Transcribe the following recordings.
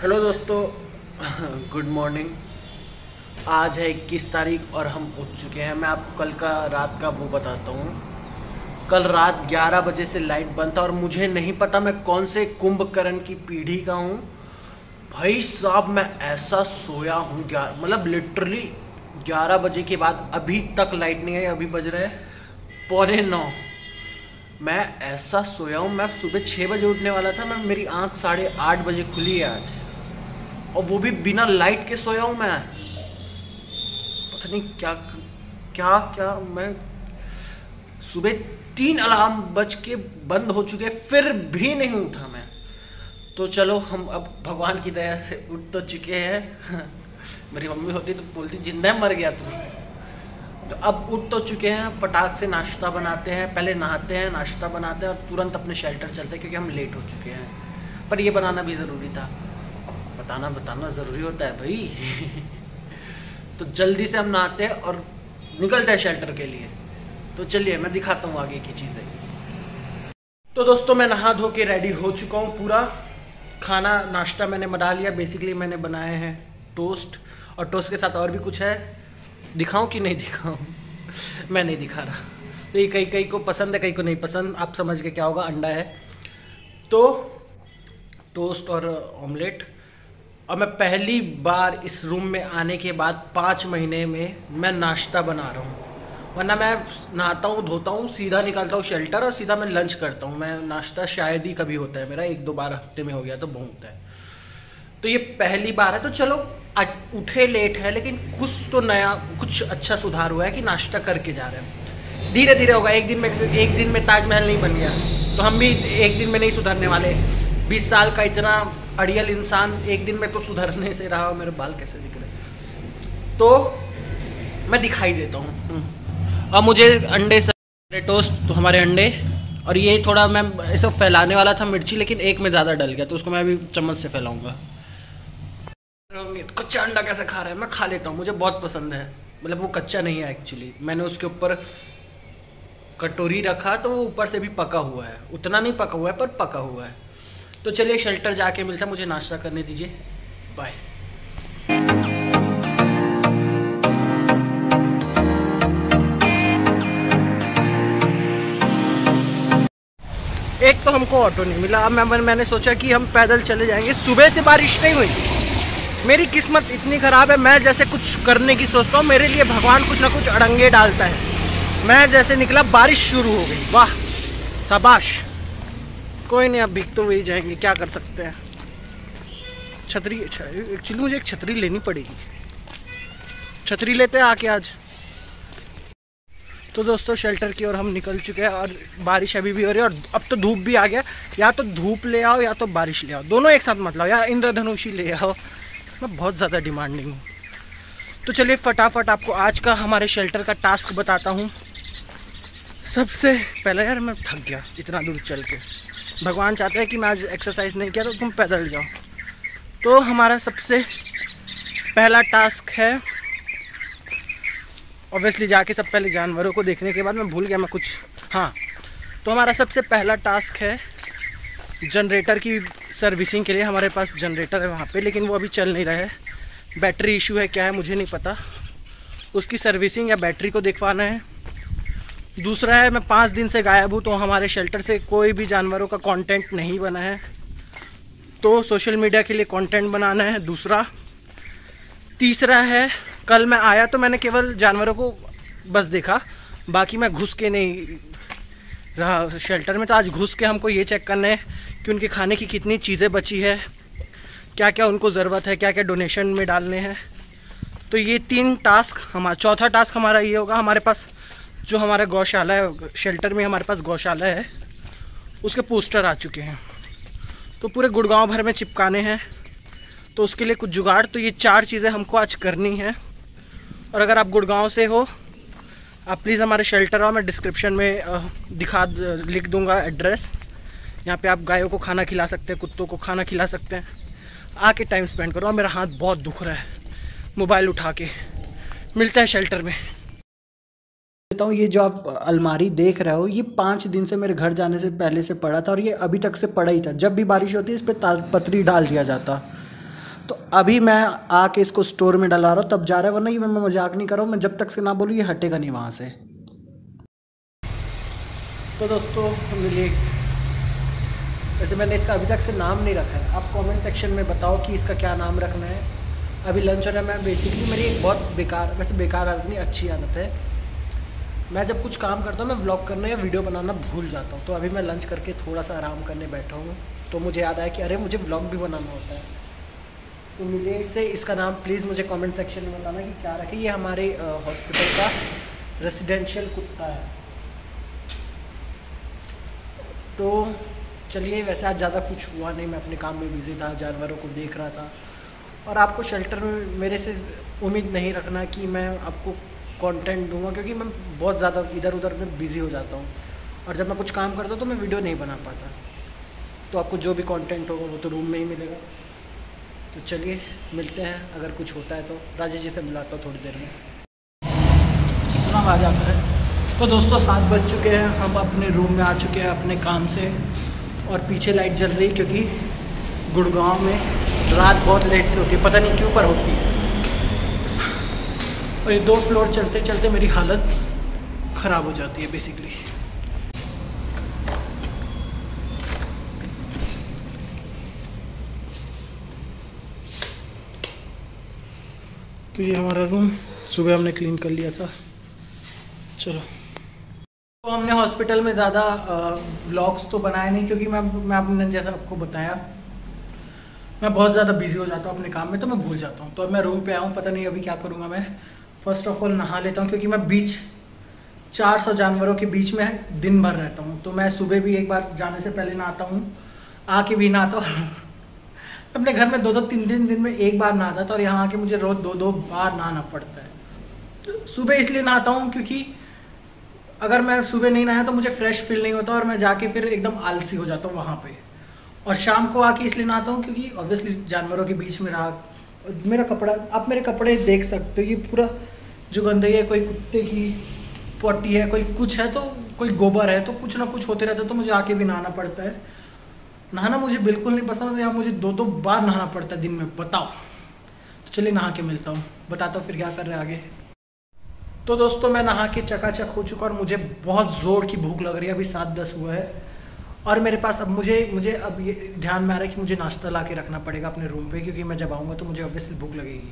Hello दोस्तों, good morning. आज है 21 तारीख और हम उठ चुके हैं। मैं आपको कल का रात का वो बताता हूँ। कल रात 11 बजे से लाइट बंद था और मुझे नहीं पता मैं कौन से कुंभकर्ण की पीढ़ी का हूँ। भाई साहब, मैं ऐसा सोया हूँ, मतलब लिटरली 11 बजे के बाद अभी तक लाइट नहीं आई। अभी बज रहे हैं 8:45। मैं ऐसा सोया हूँ। मैं सुबह 6 बजे उठने वाला था। मेरी आँख 8:30 बजे खुली है आज, और वो भी बिना लाइट के सोया हूँ। मैं पता नहीं क्या क्या क्या मैं सुबह 3 अलार्म बज के बंद हो चुके, फिर भी नहीं उठा मैं। तो चलो, हम अब भगवान की दया से उठ तो चुके हैं। मेरी मम्मी होती तो बोलती जिंदा मर गया तू। तो अब उठ तो चुके हैं। फटाक से नाश्ता बनाते हैं, पहले नहाते हैं, नाश्ता बनाते हैं और तुरंत अपने शेल्टर चलते हैं, क्योंकि हम लेट हो चुके हैं। पर ये बनाना भी ज़रूरी था। बताना ज़रूरी होता है भाई। तो जल्दी से हम नहाते हैं और निकलते हैं शेल्टर के लिए। तो चलिए, मैं दिखाता हूँ आगे की चीज़ें। तो दोस्तों, मैं नहा धो के रेडी हो चुका हूँ पूरा। खाना नाश्ता मैंने बना लिया। बेसिकली मैंने बनाए हैं टोस्ट, और टोस्ट के साथ और भी कुछ है। दिखाऊं कि नहीं दिखाऊं? मैं नहीं दिखा रहा। तो ये कई को पसंद है, कई को नहीं पसंद। आप समझ के क्या होगा, अंडा है। तो टोस्ट और ऑमलेट। और मैं पहली बार इस रूम में आने के बाद 5 महीने में मैं नाश्ता बना रहा हूँ। वरना मैं नहाता हूँ, धोता हूँ, सीधा निकलता हूँ शेल्टर और सीधा मैं लंच करता हूँ। मैं नाश्ता शायद ही कभी होता है मेरा, 1-2 बार हफ्ते में हो गया तो बहुत है। तो ये पहली बार है। तो चलो, आज उठे लेट है, लेकिन कुछ तो नया, कुछ अच्छा सुधार हुआ है कि नाश्ता करके जा रहे हैं। धीरे धीरे होगा। एक दिन में ताजमहल नहीं बन गया, तो हम भी एक दिन में नहीं सुधरने वाले। 20 साल का इतना अड़ियल इंसान एक दिन में तो सुधरने से रहा। मेरे बाल कैसे दिख रहे, तो मैं दिखाई देता हूँ। अब मुझे अंडे से टोस्ट, तो हमारे अंडे, और ये थोड़ा मैं ऐसा फैलाने वाला था मिर्ची, लेकिन एक में ज़्यादा डल गया, तो उसको मैं अभी चम्मच से फैलाऊंगा। कच्चा अंडा कैसे खा रहे हैं? मैं खा लेता हूँ, मुझे बहुत पसंद है। मतलब वो कच्चा नहीं है एक्चुअली, मैंने उसके ऊपर कटोरी रखा तो वो ऊपर से भी पका हुआ है। उतना नहीं पका हुआ है, पर पका हुआ है। तो चलिए, शेल्टर जाके मिलता है। मुझे नाश्ता करने दीजिए। बाय। एक तो हमको ऑटो नहीं मिला। अब मैंने सोचा कि हम पैदल चले जाएंगे। सुबह से बारिश नहीं हुई थी। मेरी किस्मत इतनी ख़राब है, मैं जैसे कुछ करने की सोचता हूँ, मेरे लिए भगवान कुछ ना कुछ अड़ंगे डालता है। मैं जैसे निकला, बारिश शुरू हो गई। वाह, शाबाश। कोई नहीं, अब भीग तो वही जाएंगे, क्या कर सकते हैं। छतरी, एक्चुअली मुझे एक छतरी लेनी पड़ेगी। छतरी लेते हैं आके आज। तो दोस्तों, शेल्टर की ओर हम निकल चुके हैं और बारिश अभी भी हो रही है, और अब तो धूप भी आ गया। या तो धूप ले आओ या तो बारिश ले आओ, दोनों एक साथ मत लाओ, या इंद्रधनुषी ले आओ। मैं बहुत ज़्यादा डिमांडिंग हूँ। तो चलिए, फटाफट आपको आज का हमारे शेल्टर का टास्क बताता हूँ। सबसे पहले, यार मैं थक गया इतना दूर चल के। भगवान चाहते हैं कि मैं आज एक्सरसाइज नहीं किया तो तुम पैदल जाओ। तो हमारा सबसे पहला टास्क है, ऑब्वियसली जाके सब पहले जानवरों को देखने के बाद मैं भूल गया मैं कुछ। हाँ, तो हमारा सबसे पहला टास्क है जनरेटर की सर्विसिंग के लिए। हमारे पास जनरेटर है वहाँ पे, लेकिन वो अभी चल नहीं रहा है। बैटरी इशू है, क्या है मुझे नहीं पता। उसकी सर्विसिंग या बैटरी को दिखवाना है। दूसरा है, मैं 5 दिन से गायब हूँ, तो हमारे शेल्टर से कोई भी जानवरों का कंटेंट नहीं बना है, तो सोशल मीडिया के लिए कंटेंट बनाना है दूसरा। तीसरा है, कल मैं आया तो मैंने केवल जानवरों को बस देखा, बाकी मैं घुस के नहीं रहा शेल्टर में। तो आज घुस के हमको ये चेक करना है कि उनके खाने की कितनी चीज़ें बची है, क्या क्या उनको ज़रूरत है, क्या क्या डोनेशन में डालने हैं। तो ये 3 टास्क हमारा। चौथा टास्क हमारा ये होगा, हमारे पास जो हमारा गौशाला है, शेल्टर में हमारे पास गौशाला है, उसके पोस्टर आ चुके हैं, तो पूरे गुड़गांव भर में चिपकाने हैं। तो उसके लिए कुछ जुगाड़। तो ये 4 चीज़ें हमको आज करनी है। और अगर आप गुड़गांव से हो, आप प्लीज़ हमारे शेल्टर आओ। मैं डिस्क्रिप्शन में लिख दूंगा एड्रेस। यहाँ पे आप गायों को खाना खिला सकते हैं, कुत्तों को खाना खिला सकते हैं। आके टाइम स्पेंड करो। मेरा हाथ बहुत दुख रहा है मोबाइल उठा के। मिलता है शेल्टर में। देता हूँ। ये जो आप अलमारी देख रहे हो, ये 5 दिन से मेरे घर जाने से पहले से पड़ा था, और ये अभी तक से पड़ा ही था। जब भी बारिश होती है, इस पर तालपत्री डाल दिया जाता। अभी मैं आके इसको स्टोर में डला रहा हूँ तब जा रहा है, वरना ये मैं मजाक नहीं कर रहा हूँ, मैं जब तक से ना बोलूँ ये हटेगा नहीं वहाँ से। तो दोस्तों मिलिए, वैसे मैंने इसका अभी तक से नाम नहीं रखा है, आप कमेंट सेक्शन में बताओ कि इसका क्या नाम रखना है। अभी लंच हो रहा है। मैं बेसिकली मेरी एक बहुत बेकार, वैसे बेकार आदत नहीं, अच्छी आदत है, मैं जब कुछ काम करता हूँ मैं व्लॉग करना या वीडियो बनाना भूल जाता हूँ। तो अभी मैं लंच करके थोड़ा सा आराम करने बैठा हूँ तो मुझे याद आया कि अरे मुझे व्लॉग भी बनाना होता है। तो मुझे इससे इसका नाम प्लीज़ मुझे कमेंट सेक्शन में बताना कि क्या रखें। ये हमारे हॉस्पिटल का रेसिडेंशियल कुत्ता है। तो चलिए, वैसे आज ज़्यादा कुछ हुआ नहीं, मैं अपने काम में बिज़ी था, जानवरों को देख रहा था। और आपको शेल्टर में मेरे से उम्मीद नहीं रखना कि मैं आपको कंटेंट दूंगा, क्योंकि मैं बहुत ज़्यादा इधर उधर में बिज़ी हो जाता हूँ और जब मैं कुछ काम करता हूँ तो मैं वीडियो नहीं बना पाता। तो आपको जो भी कंटेंट होगा वो तो रूम में ही मिलेगा। तो चलिए मिलते हैं, अगर कुछ होता है तो राजेश जी से मिलाता हूँ थोड़ी देर में। हम आ जाता है। तो दोस्तों 7 बज चुके हैं, हम अपने रूम में आ चुके हैं अपने काम से, और पीछे लाइट जल रही क्योंकि गुड़गांव में रात बहुत लेट से होती है, पता नहीं क्यों पर होती है। और ये 2 फ्लोर चलते चलते मेरी हालत ख़राब हो जाती है बेसिकली। तो ये हमारा रूम सुबह हमने क्लीन कर लिया था। चलो, तो हमने हॉस्पिटल में ज़्यादा व्लॉग्स तो बनाए नहीं, क्योंकि मैं आपने जैसा आपको बताया मैं बहुत ज़्यादा बिजी हो जाता हूँ अपने काम में, तो मैं भूल जाता हूँ। तो अब मैं रूम पे आया हूँ, पता नहीं अभी क्या करूँगा। मैं फ़र्स्ट ऑफ ऑल नहा लेता हूँ, क्योंकि मैं 400 जानवरों के बीच में दिन भर रहता हूँ। तो मैं सुबह भी एक बार जाने से पहले नहाता हूँ, आके भी नहाता हूँ। अपने घर में 2-3 दिन में एक बार नहाता था, और यहाँ आके मुझे रोज़ 2 बार नहाना पड़ता है। तो सुबह इसलिए नहाता हूँ क्योंकि अगर मैं सुबह नहीं नहाया तो मुझे फ्रेश फील नहीं होता, और मैं जाके फिर एकदम आलसी हो जाता हूँ वहाँ पे। और शाम को आके इसलिए नहाता हूँ क्योंकि ऑब्वियसली जानवरों के बीच में रहा, मेरा कपड़ा, आप मेरे कपड़े देख सकते हो, ये पूरा जो गंदगी है, कोई कुत्ते की पॉटी है, कोई कुछ है, तो कोई गोबर है, तो कुछ ना कुछ होते रहता है। तो मुझे आके भी नहाना पड़ता है। नहाना मुझे बिल्कुल नहीं पसंद है, या मुझे 2 बार नहाना पड़ता है दिन में, बताओ। तो चलिए नहा के मिलता हूँ, बताता हूँ फिर क्या कर रहे हैं आगे। तो दोस्तों मैं नहा के चकाचक हो चुका, और मुझे बहुत ज़ोर की भूख लग रही है। अभी 7:10 हुआ है, और मेरे पास अब मुझे अब ये ध्यान में आ रहा है कि मुझे नाश्ता ला के रखना पड़ेगा अपने रूम पे, क्योंकि मैं जब आऊँगा तो मुझे ऑब्वियसली भूख लगेगी।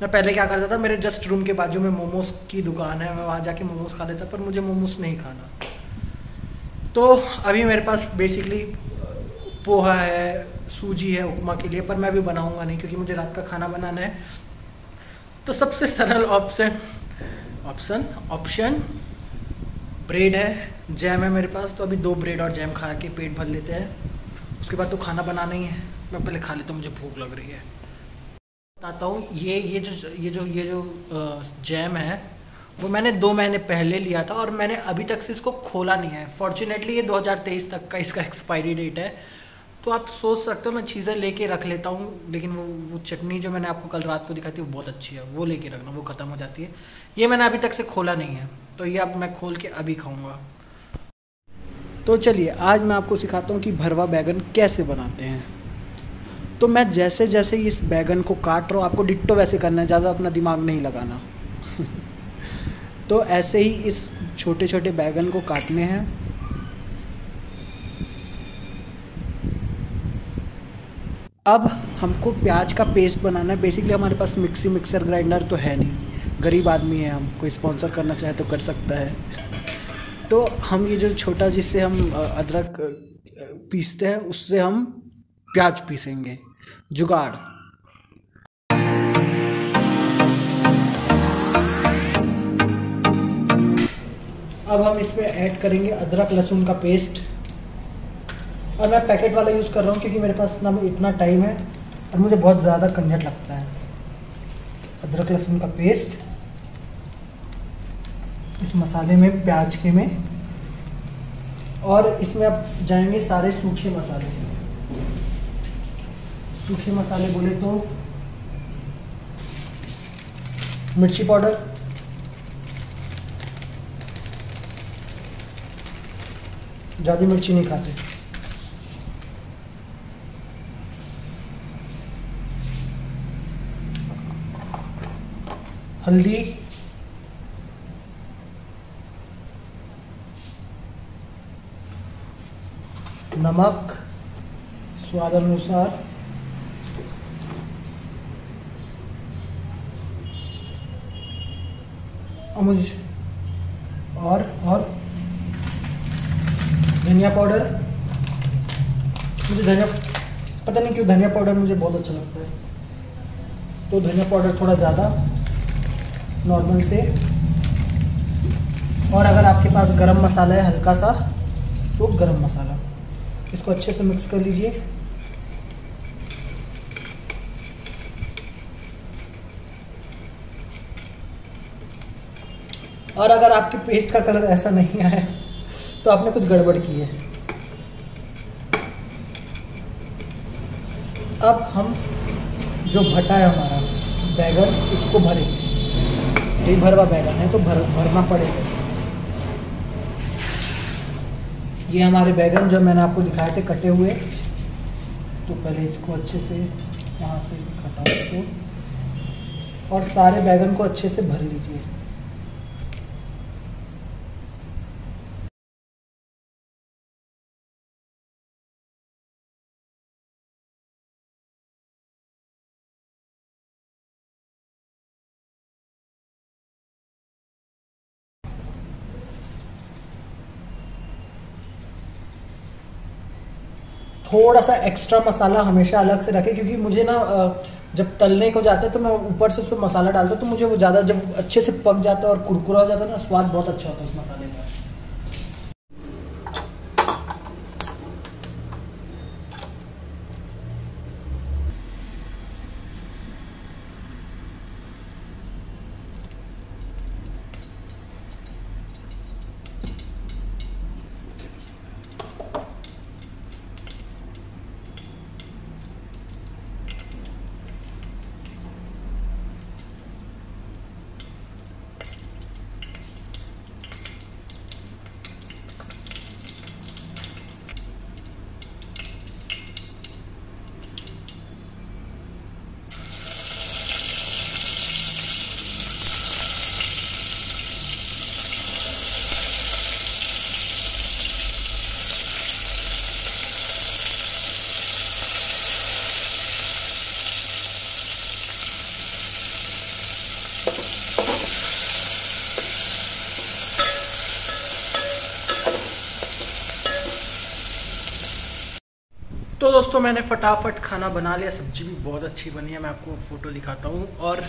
मैं पहले क्या करता था, मेरे जस्ट रूम के बाजू में मोमोज़ की दुकान है, मैं वहाँ जाके मोमोज़ खा लेता, पर मुझे मोमोज़ नहीं खाना। तो अभी मेरे पास बेसिकली पोहा है, सूजी है उपमा के लिए, पर मैं अभी बनाऊँगा नहीं क्योंकि मुझे रात का खाना बनाना है। तो सबसे सरल ऑप्शन ब्रेड है, जैम है मेरे पास। तो अभी 2 ब्रेड और जैम खा के पेट भर लेते हैं, उसके बाद तो खाना बनाना ही है। मैं पहले खा लेता हूँ, मुझे भूख लग रही है। बताता हूँ, ये जो जैम है वो मैंने 2 महीने पहले लिया था, और मैंने अभी तक से इसको खोला नहीं है। फॉर्चुनेटली ये 2023 तक का इसका एक्सपायरी डेट है। तो आप सोच सकते हो मैं चीज़ें लेके रख लेता हूँ, लेकिन वो चटनी जो मैंने आपको कल रात को दिखाई थी वो बहुत अच्छी है, वो लेके रखना, वो ख़त्म हो जाती है। ये मैंने अभी तक से खोला नहीं है, तो ये अब मैं खोल के अभी खाऊंगा। तो चलिए आज मैं आपको सिखाता हूँ कि भरवा बैगन कैसे बनाते हैं। तो मैं जैसे जैसे इस बैगन को काट रहा हूँ, आपको डिट्टो वैसे करना है, ज़्यादा अपना दिमाग नहीं लगाना। तो ऐसे ही इस छोटे छोटे बैगन को काटने हैं। अब हमको प्याज का पेस्ट बनाना है। बेसिकली हमारे पास मिक्सर ग्राइंडर तो है नहीं, गरीब आदमी है हम, कोई स्पॉन्सर करना चाहे तो कर सकता है। तो हम ये जो छोटा जिससे हम अदरक पीसते हैं उससे हम प्याज पीसेंगे, जुगाड़। अब हम इसमें ऐड करेंगे अदरक लहसुन का पेस्ट, और मैं पैकेट वाला यूज़ कर रहा हूँ क्योंकि मेरे पास ना इतना टाइम है और मुझे बहुत ज़्यादा कंजट लगता है। अदरक लहसुन का पेस्ट इस मसाले में, प्याज के में, और इसमें अब जाएंगे सारे सूखे मसाले। सूखे मसाले बोले तो मिर्ची पाउडर, ज़्यादा मिर्ची नहीं खाते, हल्दी, नमक स्वाद अनुसार, और धनिया पाउडर। मुझे धनिया, पता नहीं क्यों धनिया पाउडर मुझे बहुत अच्छा लगता है, तो धनिया पाउडर थोड़ा ज़्यादा नॉर्मल से। और अगर आपके पास गरम मसाला है हल्का सा, तो गरम मसाला। इसको अच्छे से मिक्स कर लीजिए। और अगर आपके पेस्ट का कलर ऐसा नहीं आया तो आपने कुछ गड़बड़ की है। अब हम जो भटा है हमारा बैगन, इसको भरेंगे। ये भरवा बैगन है तो भरना पड़ेगा। ये हमारे बैगन जो मैंने आपको दिखाए थे कटे हुए, तो पहले इसको अच्छे से वहाँ से हटा इसको और सारे बैगन को अच्छे से भर लीजिए। थोड़ा सा एक्स्ट्रा मसाला हमेशा अलग से रखें, क्योंकि मुझे ना जब तलने को जाता है तो मैं ऊपर से उस पर मसाला डालता हूँ, तो मुझे वो ज़्यादा जब अच्छे से पक जाता है और कुरकुरा हो जाता है ना, स्वाद बहुत अच्छा होता है उस मसाले का। तो दोस्तों मैंने फटाफट खाना बना लिया, सब्जी भी बहुत अच्छी बनी है, मैं आपको फ़ोटो दिखाता हूँ। और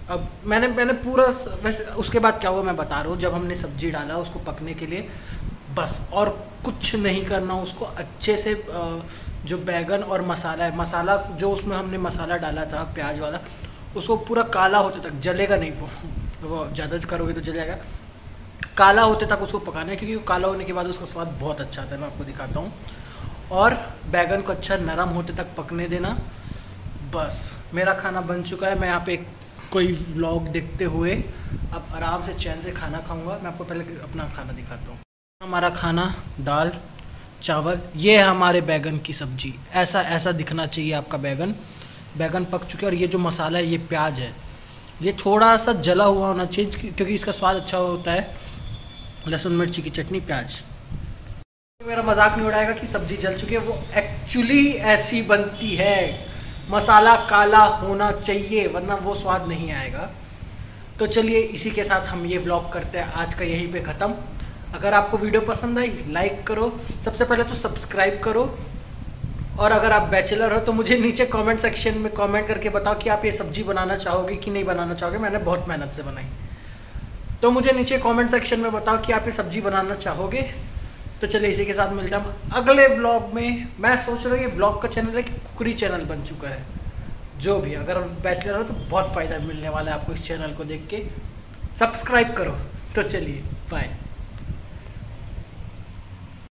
अब मैंने पूरा, वैसे उसके बाद क्या हुआ मैं बता रहा हूँ। जब हमने सब्जी डाला उसको पकने के लिए, बस और कुछ नहीं करना, उसको अच्छे से जो बैगन और मसाला है, मसाला जो उसमें हमने मसाला डाला था प्याज वाला, उसको पूरा काला होते तक, जलेगा नहीं वो ज़्यादा करोगे तो जल जाएगा, काला होते तक उसको पकाना है, क्योंकि काला होने के बाद उसका स्वाद बहुत अच्छा आता है। मैं आपको दिखाता हूँ। और बैगन को अच्छा नरम होते तक पकने देना। बस मेरा खाना बन चुका है। मैं यहाँ पे कोई व्लॉग देखते हुए अब आराम से चैन से खाना खाऊंगा। मैं आपको पहले अपना खाना दिखाता हूँ। हमारा खाना दाल चावल, ये है हमारे बैगन की सब्जी। ऐसा दिखना चाहिए आपका बैगन। बैगन पक चुके हैं और ये जो मसाला है, ये प्याज है, ये थोड़ा सा जला हुआ होना चाहिए क्योंकि इसका स्वाद अच्छा होता है। लहसुन मिर्ची की चटनी, प्याज। मेरा मजाक नहीं उड़ाएगा कि सब्जी जल चुकी है, वो एक्चुअली ऐसी बनती है। मसाला काला होना चाहिए वरना वो स्वाद नहीं आएगा। तो चलिए इसी के साथ हम ये व्लॉग करते हैं आज का यहीं पे ख़त्म। अगर आपको वीडियो पसंद आई लाइक करो, सबसे पहले तो सब्सक्राइब करो, और अगर आप बैचलर हो तो मुझे नीचे कमेंट सेक्शन में कमेंट करके बताओ कि आप ये सब्जी बनाना चाहोगे कि नहीं बनाना चाहोगे। मैंने बहुत मेहनत से बनाई, तो मुझे नीचे कमेंट सेक्शन में बताओ कि आप ये सब्जी बनाना चाहोगे। तो चलिए इसी के साथ मिलते हैं हम अगले व्लॉग में। मैं सोच रहा हूँ ये व्लॉग का चैनल है कि कुकरी चैनल बन चुका है। जो भी अगर बैचलर हो तो बहुत फ़ायदा मिलने वाला है आपको इस चैनल को देख के। सब्सक्राइब करो। तो चलिए बाय।